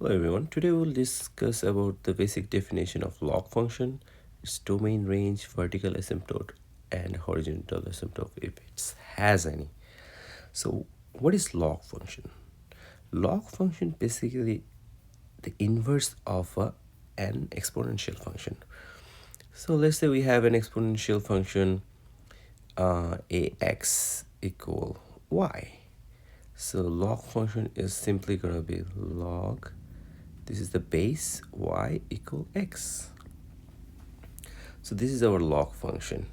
Hello everyone, today we'll discuss about the basic definition of log function, its domain range, vertical asymptote and horizontal asymptote if it has any. So what is log function? Log function basically the inverse of an exponential function. So let's say we have an exponential function ax equal y. So log function is simply going to be log, this is the base, y equal x. So this is our log function.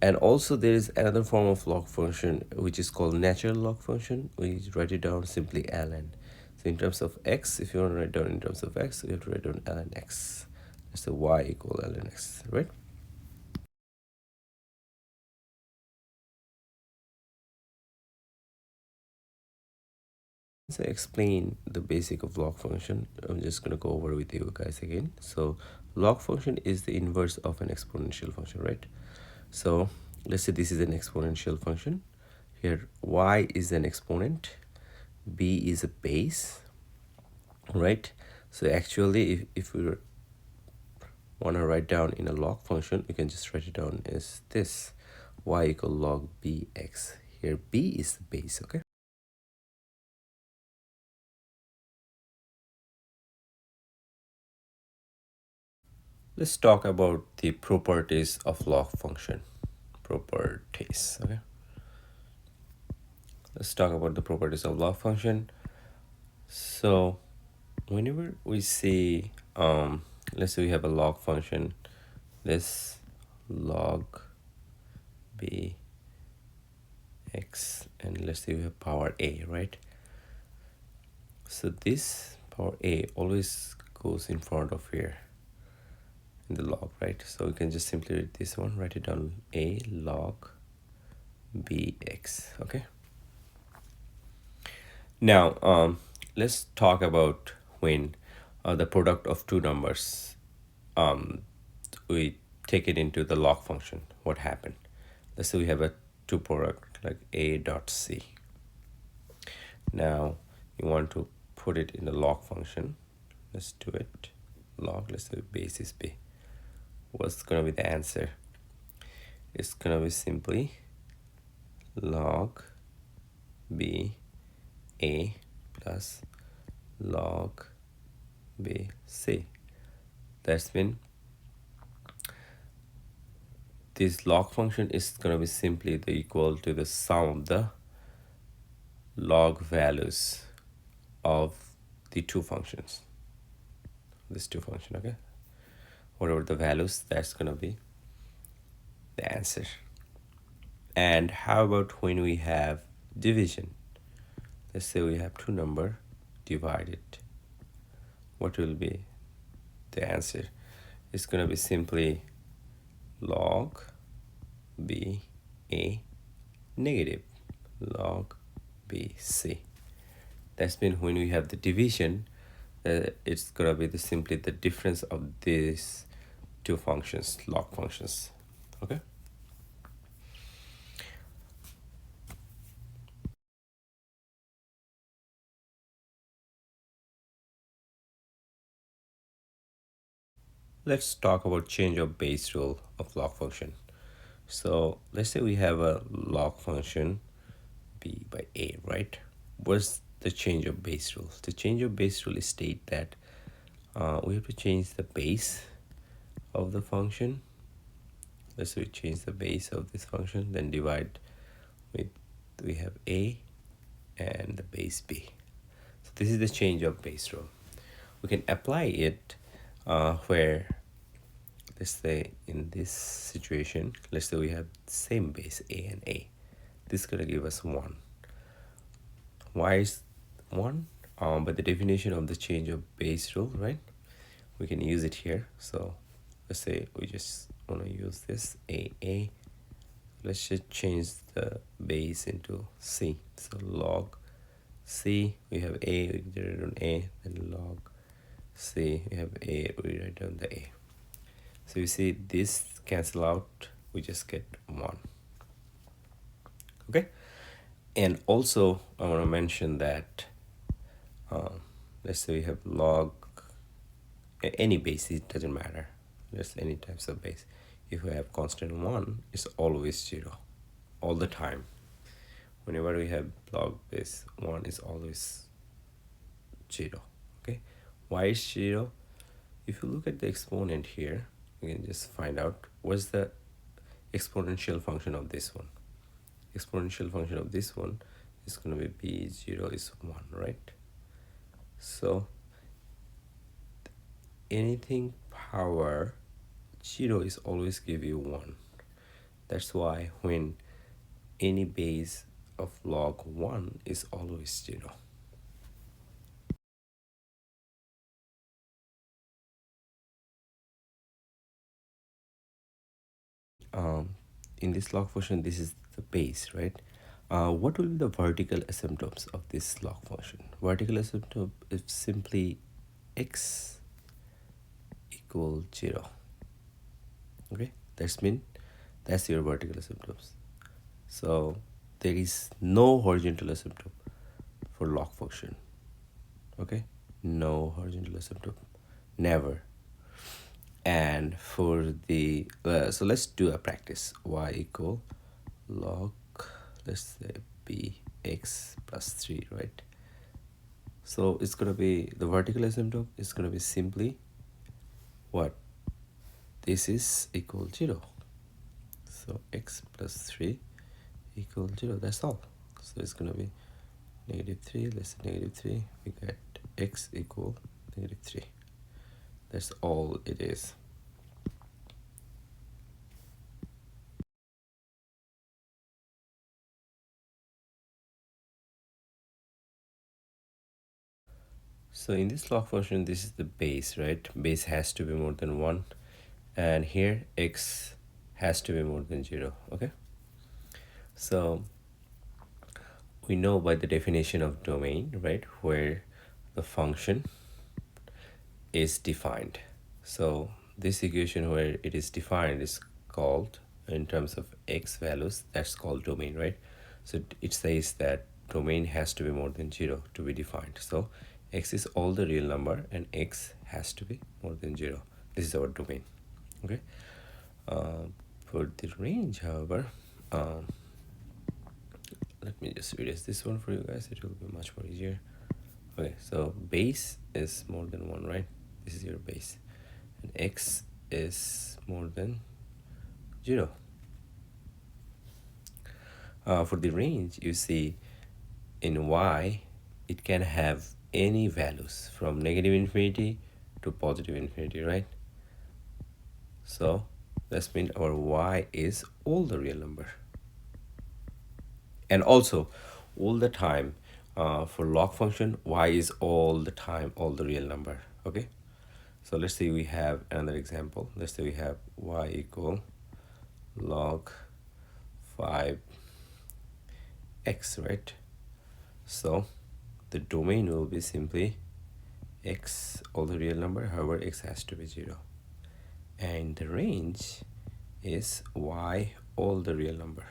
And also there is another form of log function which is called natural log function. We write it down simply ln. So in terms of x, if you want to write down in terms of x, you have to write down ln x. That's the y equal ln x, right? So explain the basic of log function. I'm just going to go over with you guys again. So log function is the inverse of an exponential function, right? So let's say this is an exponential function. Here y is an exponent, b is a base, right? So actually if we want to write down in a log function, we can just write it down as this, y equal log bx. Here b is the base, okay? Let's talk about the properties of log function. Properties, okay? Let's talk about the properties of log function. So whenever we see, let's say we have a log function, this log b x, and let's say we have power a, right? So this power a always goes in front of here in the log, right? So we can just simply read this one, write it down, a log bx, okay? Now let's talk about when the product of two numbers, we take it into the log function, what happened. Let's say we have a two product like a dot c. Now you want to put it in the log function. Let's do it. Log, let's say base is b. What's gonna be the answer? It's gonna be simply log b a plus log b c. That's mean this log function is gonna be simply the equal to the sum of the log values of the two functions, this two function, okay? Whatever the values, that's gonna be the answer. And how about when we have division? Let's say we have two number divided, what will be the answer? It's gonna be simply log b a negative log b c. That's mean when we have the division, it's gonna be simply the difference of these two functions, log functions, okay? Let's talk about change of base rule of log function. So let's say we have a log function b by a, right? What's the change of base rule? The change of base rule state that we have to change the base of the function. Let's say we change the base of this function, then divide with, we have a and the base b. So this is the change of base rule. We can apply it where, let's say in this situation, let's say we have same base a and a. This is gonna give us 1. Why is 1? By the definition of the change of base rule, right? We can use it here. So let's say we just want to use this a. Let's just change the base into c. So log c, we have a, we write down a, then log c, we have a, we write down the a. So you see this cancel out, we just get 1. Okay? And also I want to mention that let's say we have log any base, it doesn't matter, just any types of base. If we have constant 1, it's always 0 all the time. Whenever we have log base 1 is always 0. Okay, why is 0? If you look at the exponent here, you can just find out what's the exponential function of this one. Exponential function of this one is going to be b0 is 1, right? So anything power 0 is always give you 1. That's why when any base of log 1 is always 0. In this log function, this is the base, right? What will be the vertical asymptotes of this log function? Vertical asymptote is simply x equal 0. Okay, that's your vertical asymptotes. So there is no horizontal asymptote for log function. Okay, no horizontal asymptote, never. And for the so let's do a practice. Y equal log, let's say bx plus 3, right? So it's gonna be the vertical asymptote is gonna be simply what? This is equal 0. So x plus 3 equal 0. That's all. So it's gonna be -3, less than -3. We get x equal -3. That's all it is. So in this log function, this is the base, right? Base has to be more than 1. And here, x has to be more than 0, okay? So we know by the definition of domain, right, where the function is defined. So this equation where it is defined is called, in terms of x values, that's called domain, right? So it says that domain has to be more than 0 to be defined. So x is all the real number and x has to be more than 0. This is our domain, okay? For the range, however, let me just erase this one for you guys. It will be much more easier. Okay, so base is more than 1, right? This is your base. And x is more than 0. For the range, you see in y, it can have any values from -infinity to +infinity, right? So that's mean our y is all the real number. And also, all the time, for log function, y is all the time all the real number, okay? So let's say we have another example. Let's say we have y equal log 5x, right? So the domain will be simply x all the real number, however x has to be 0. And the range is y all the real number,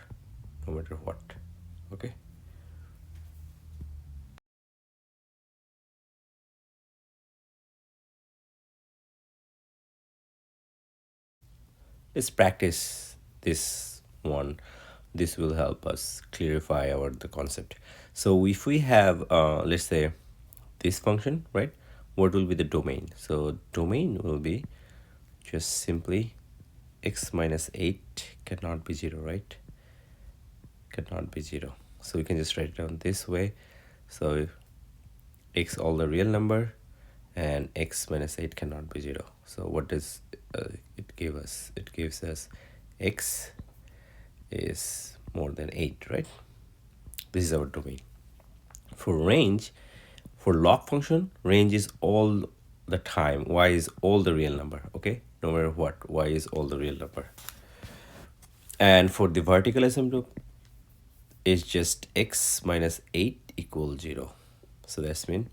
no matter what, okay? Let's practice this one. This will help us clarify the concept. So if we have let's say this function, right, what will be the domain? So domain will be just simply x minus 8 cannot be 0, right? Cannot be 0. So we can just write it down this way. So if x all the real number and x minus 8 cannot be 0. So what does it give us? It gives us x is more than 8, right? This is our domain. For range, for log function, range is all the time. Y is all the real number, okay? No matter what, y is all the real number. And for the vertical asymptote, it's just x minus 8 equals 0. So that's mean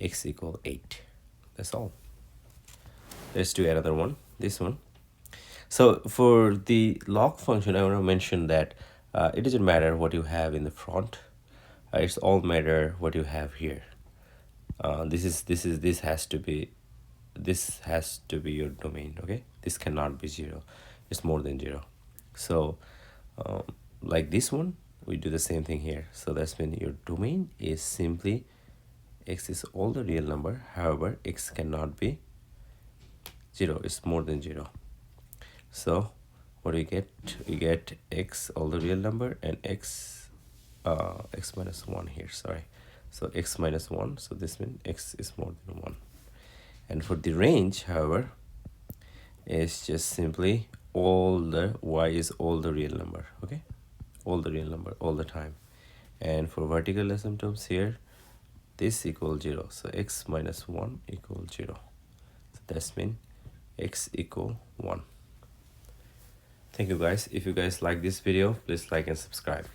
x equal 8. That's all. Let's do another one, this one. So for the log function, I want to mention that it doesn't matter what you have in the front. It's all matter what you have here. This has to be your domain. Okay, this cannot be 0. It's more than 0. So um, like this one, we do the same thing here. So that's when your domain is simply x is all the real number, however x cannot be 0. It's more than 0. So what do you get? We get x all the real number and x minus 1 here, sorry. So x minus 1, so this means x is more than 1. And for the range, however, it's just simply all the y is all the real number. Okay, all the real number all the time. And for vertical asymptotes here, this equals 0, so x minus 1 equals 0. So that's mean x equal 1. Thank you guys. If you guys like this video, please like and subscribe.